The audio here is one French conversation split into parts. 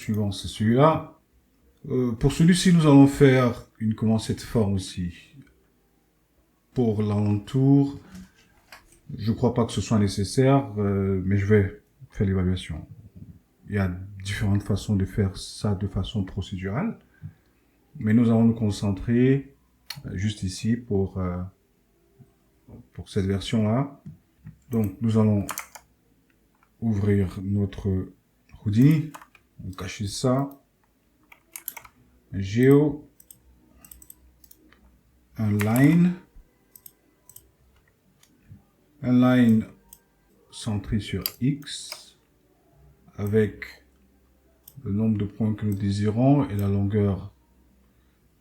suivant, c'est celui-là. Pour celui-ci, nous allons faire uniquement cette forme aussi. Pour l'alentour, je ne crois pas que ce soit nécessaire, mais je vais faire l'évaluation. Il y a différentes façons de faire ça de façon procédurale, mais nous allons nous concentrer juste ici pour cette version-là. Donc, nous allons ouvrir notre Houdini, on cache ça, Géo, un line centré sur X avec le nombre de points que nous désirons et la longueur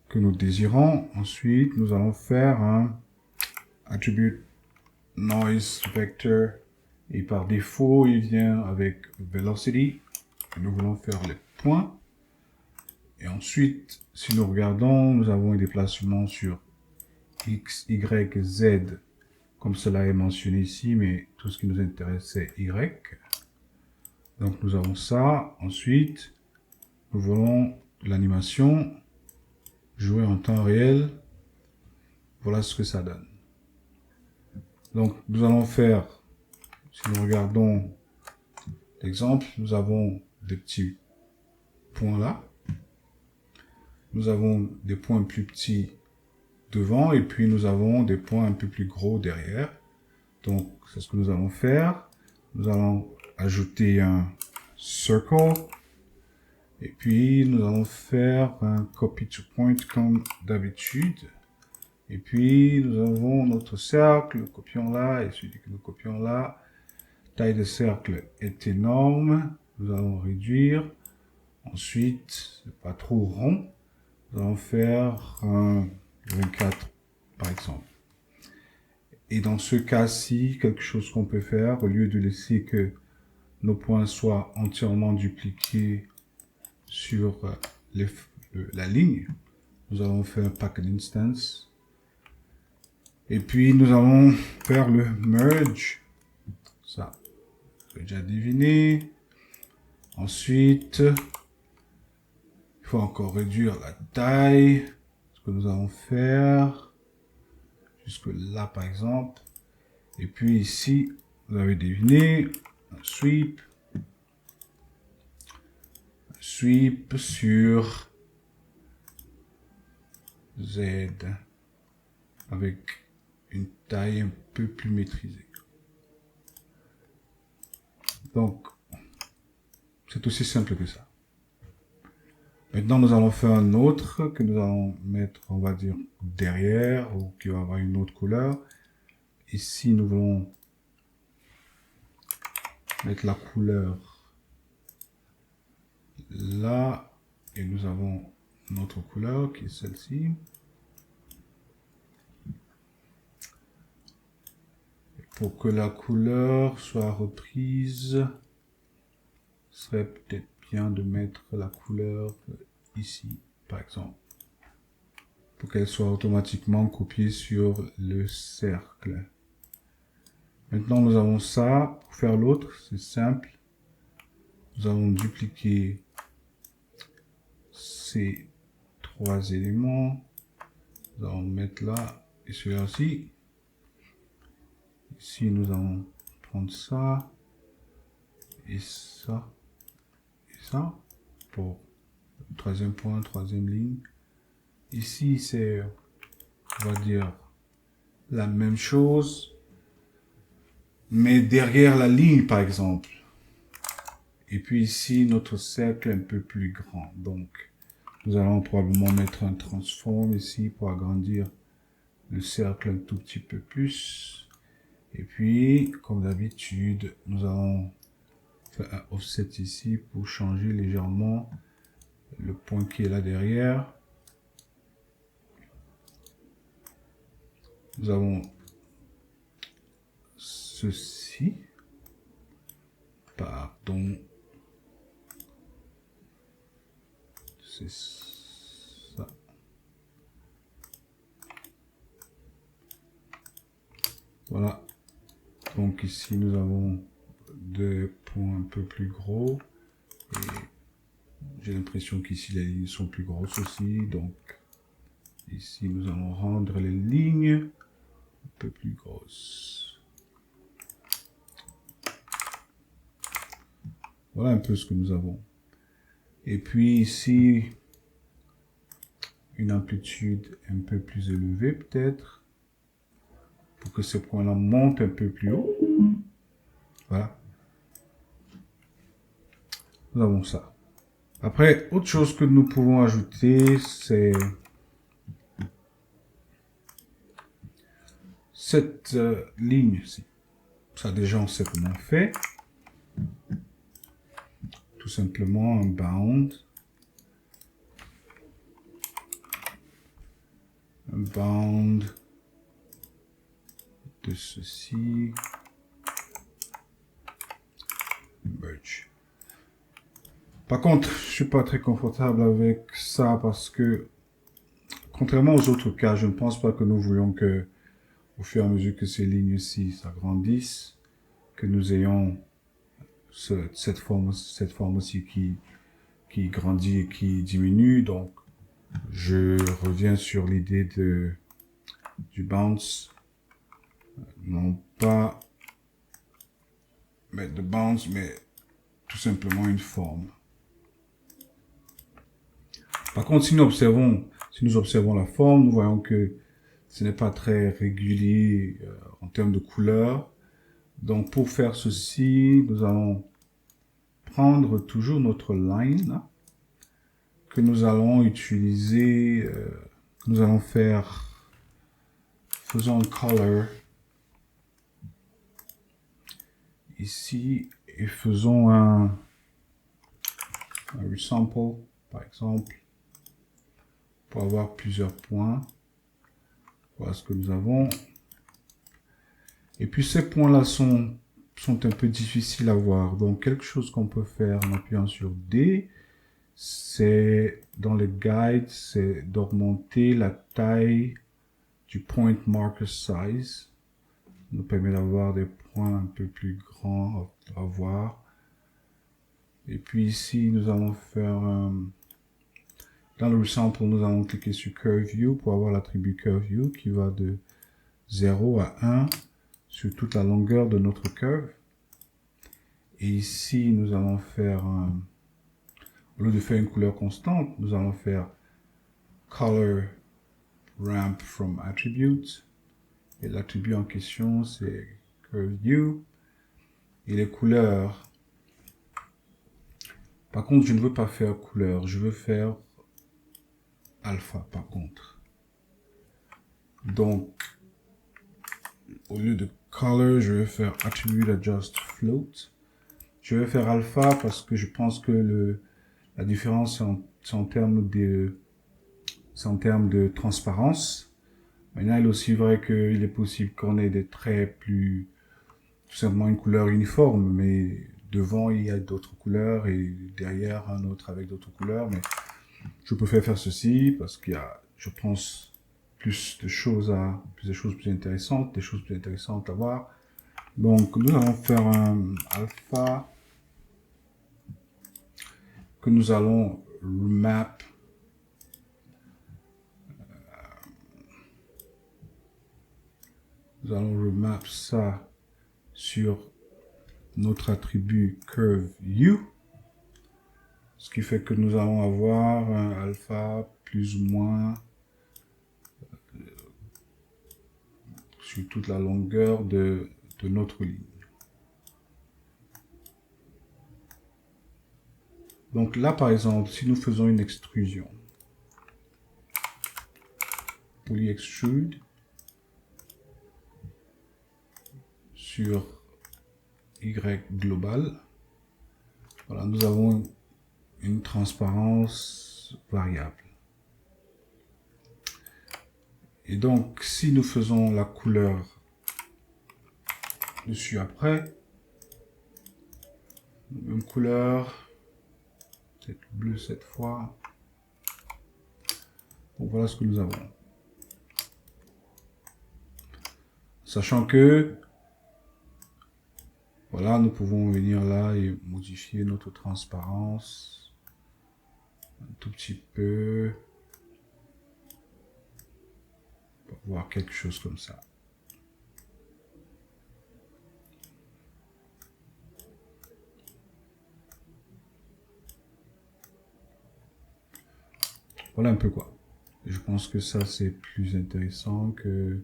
que nous désirons. Ensuite, nous allons faire un attribute noise vector et par défaut, il vient avec velocity. Et nous voulons faire les points. Et ensuite, si nous regardons, nous avons un déplacement sur X, Y, Z, comme cela est mentionné ici, mais tout ce qui nous intéresse, c'est Y. Donc, nous avons ça. Ensuite, nous voulons l'animation jouer en temps réel. Voilà ce que ça donne. Donc, nous allons faire, si nous regardons l'exemple, nous avons des petits points là. Nous avons des points plus petits devant et puis nous avons des points un peu plus gros derrière. Donc, c'est ce que nous allons faire. Nous allons ajouter un circle et puis nous allons faire un copy to point comme d'habitude. Et puis, nous avons notre cercle, nous copions là, et celui que nous copions là. Taille de cercle est énorme. Nous allons réduire. Ensuite, c'est pas trop rond. Nous allons faire un 24, par exemple. Et dans ce cas-ci, quelque chose qu'on peut faire, au lieu de laisser que nos points soient entièrement dupliqués sur la ligne, nous allons faire packed instance. Et puis, nous allons faire le merge. Ça, j'ai déjà deviné. Ensuite, il faut encore réduire la taille. Ce que nous allons faire. Jusque là, par exemple. Et puis ici, vous avez deviné. Un sweep. Un sweep sur Z. Avec une taille un peu plus maîtrisée. Donc, c'est aussi simple que ça. Maintenant, nous allons faire un autre que nous allons mettre, on va dire, derrière ou qui va avoir une autre couleur. Ici, nous voulons mettre la couleur là et nous avons notre couleur qui est celle-ci. Pour que la couleur soit reprise, ce serait peut-être bien de mettre la couleur ici, par exemple, pour qu'elle soit automatiquement copiée sur le cercle. Maintenant, nous avons ça. Pour faire l'autre, c'est simple. Nous allons dupliquer ces trois éléments. Nous allons mettre là et celui-là aussi. Ici, nous allons prendre ça et ça et ça pour le troisième point, troisième ligne. Ici, c'est, on va dire, la même chose, mais derrière la ligne, par exemple. Et puis ici, notre cercle un peu plus grand. Donc, nous allons probablement mettre un transform ici pour agrandir le cercle un tout petit peu plus. Et puis, comme d'habitude, nous allons faire un offset ici pour changer légèrement le point qui est là derrière. Nous avons ceci. Pardon. C'est ça. Voilà. Donc ici, nous avons deux points un peu plus gros. Et J'ai l'impression qu'ici les lignes sont plus grosses aussi, donc ici nous allons rendre les lignes un peu plus grosses. Voilà un peu ce que nous avons. Et puis ici, une amplitude un peu plus élevée peut-être, pour que ces points-là montent un peu plus haut. Voilà. Nous avons ça. Après, autre chose que nous pouvons ajouter, c'est cette ligne-ci. Ça déjà, on sait comment on fait. Tout simplement un bound. Un bound de ceci. Merge. Par contre, je suis pas très confortable avec ça parce que, contrairement aux autres cas, je ne pense pas que nous voulons que, au fur et à mesure que ces lignes-ci s'agrandissent, que nous ayons cette forme aussi qui grandit et qui diminue. Donc, je reviens sur l'idée du bounce. Non pas mettre de bounce, mais tout simplement une forme. Par contre, si nous observons la forme, nous voyons que ce n'est pas très régulier en termes de couleur. Donc, pour faire ceci, nous allons prendre toujours notre line que nous allons utiliser, nous allons faire, faisons un color ici et faisons un resample par exemple pour avoir plusieurs points. Voilà ce que nous avons. Et puis ces points-là sont un peu difficiles à voir. Donc quelque chose qu'on peut faire en appuyant sur D, c'est dans le guide, c'est d'augmenter la taille du point marker size. Ça nous permet d'avoir des points un peu plus grands à voir. Et puis ici, nous allons faire dans le resample, nous allons cliquer sur Curve View pour avoir l'attribut Curve View qui va de 0 à 1 sur toute la longueur de notre curve. Et ici, nous allons faire, au lieu de faire une couleur constante, nous allons faire Color Ramp from Attribute. Et l'attribut en question, c'est Curve View. Et les couleurs. Par contre, je ne veux pas faire couleur, je veux faire alpha par contre. Donc, au lieu de color, je vais faire attribute adjust float. Je vais faire alpha parce que je pense que la différence c'est en termes de transparence. Maintenant, il est aussi vrai qu'il est possible qu'on ait des traits plus, tout simplement une couleur uniforme, mais devant il y a d'autres couleurs et derrière un autre avec d'autres couleurs. Mais je préfère faire ceci parce qu'il y a, je pense, plus de choses plus intéressantes, des choses plus intéressantes à voir. Donc, nous allons faire un alpha que nous allons remap. Nous allons remap ça sur notre attribut curveView. Ce qui fait que nous allons avoir un alpha plus ou moins sur toute la longueur de notre ligne. Donc là, par exemple, si nous faisons une extrusion, polyextrude sur Y global, voilà, nous avons une transparence variable. Et donc, si nous faisons la couleur dessus après, même couleur, peut-être bleu cette fois. Donc voilà ce que nous avons. Sachant que, voilà, nous pouvons venir là et modifier notre transparence. un tout petit peu. On va voir quelque chose comme ça. Voilà un peu quoi. Je pense que ça c'est plus intéressant que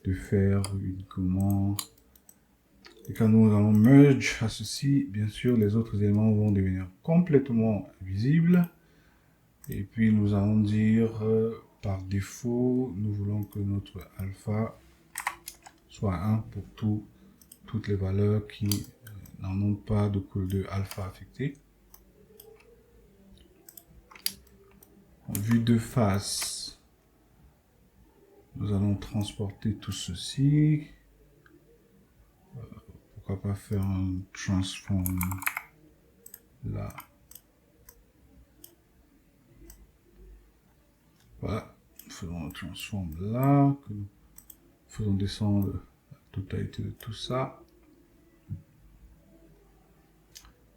de faire uniquement. Et quand nous allons merge à ceci, bien sûr les autres éléments vont devenir complètement visibles. Et puis nous allons dire par défaut, nous voulons que notre alpha soit 1 pour toutes les valeurs qui n'en ont pas de alpha affecté. En vue de face, nous allons transporter tout ceci. Pourquoi pas faire un transform là. Voilà, faisons un transform là, que nous faisons descendre la totalité de tout ça.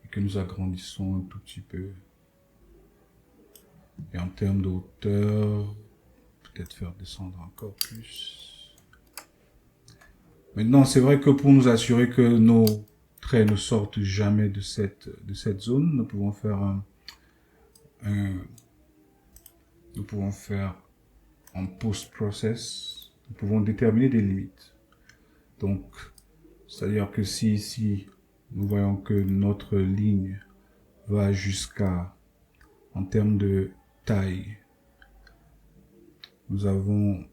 Et que nous agrandissons un tout petit peu. Et en termes de hauteur, peut-être faire descendre encore plus. Maintenant, c'est vrai que pour nous assurer que nos traits ne sortent jamais de cette zone, nous pouvons faire en post-process, nous pouvons déterminer des limites. Donc, c'est-à-dire que si ici, nous voyons que notre ligne va jusqu'à, en termes de taille, nous avons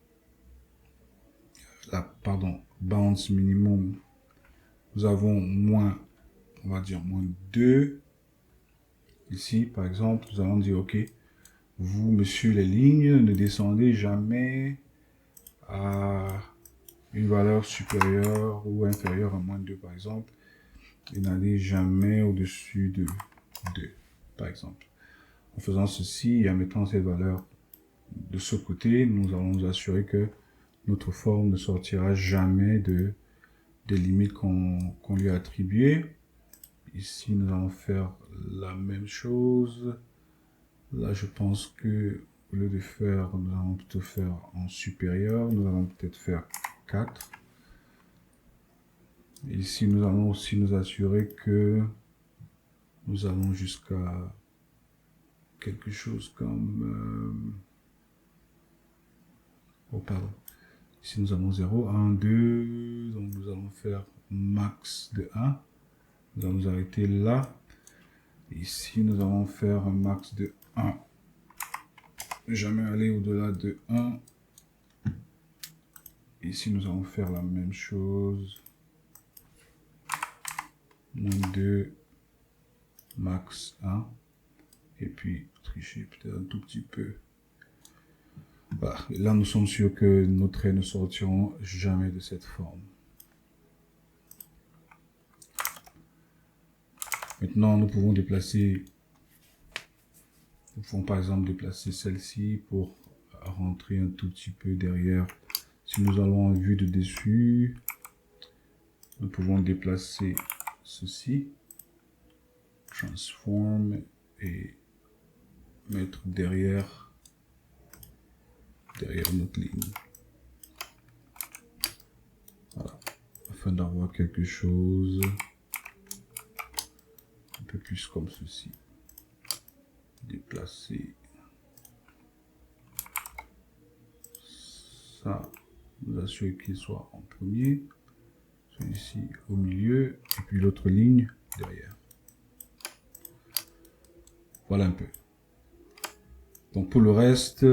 bounce minimum, nous avons moins, on va dire moins 2. Ici, par exemple, nous allons dire, ok, vous, monsieur les lignes, ne descendez jamais à une valeur supérieure ou inférieure à moins 2, par exemple, et n'allez jamais au-dessus de 2, par exemple. En faisant ceci et en mettant cette valeur de ce côté, nous allons nous assurer que notre forme ne sortira jamais des limites qu'on lui a attribuées. Ici, nous allons faire la même chose. Là, je pense que au lieu de faire, nous allons plutôt faire en supérieur. Nous allons peut-être faire 4. Et ici, nous allons aussi nous assurer que nous allons jusqu'à quelque chose comme... oh, pardon. Ici, nous avons 0, 1, 2. Donc, nous allons faire max de 1. Nous allons nous arrêter là. Ici, nous allons faire un max de 1. Jamais aller au-delà de 1. Ici, nous allons faire la même chose. Moins 2, max 1. Et puis, tricher peut-être un tout petit peu. Voilà. Et là, nous sommes sûrs que nos traits ne sortiront jamais de cette forme. Maintenant, nous pouvons déplacer, nous pouvons par exemple déplacer celle-ci pour rentrer un tout petit peu derrière. Si nous allons en vue de dessus, nous pouvons déplacer ceci, transform et mettre derrière notre ligne. Voilà, afin d'avoir quelque chose un peu plus comme ceci. Déplacer ça, nous assurer qu'il soit en premier, celui-ci au milieu et puis l'autre ligne derrière. Voilà un peu. Donc pour le reste,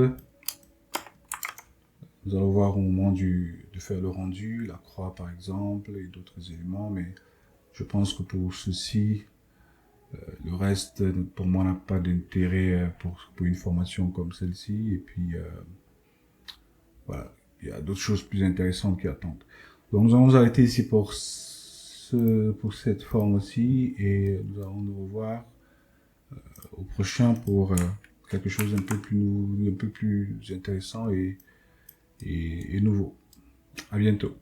nous allons voir au moment de faire le rendu, la croix par exemple et d'autres éléments, mais je pense que pour ceci, le reste pour moi n'a pas d'intérêt pour une formation comme celle-ci. Et puis voilà, il y a d'autres choses plus intéressantes qui attendent. Donc nous allons nous arrêter ici pour cette forme aussi et nous allons nous revoir au prochain pour quelque chose un peu plus intéressant et nouveau. À bientôt.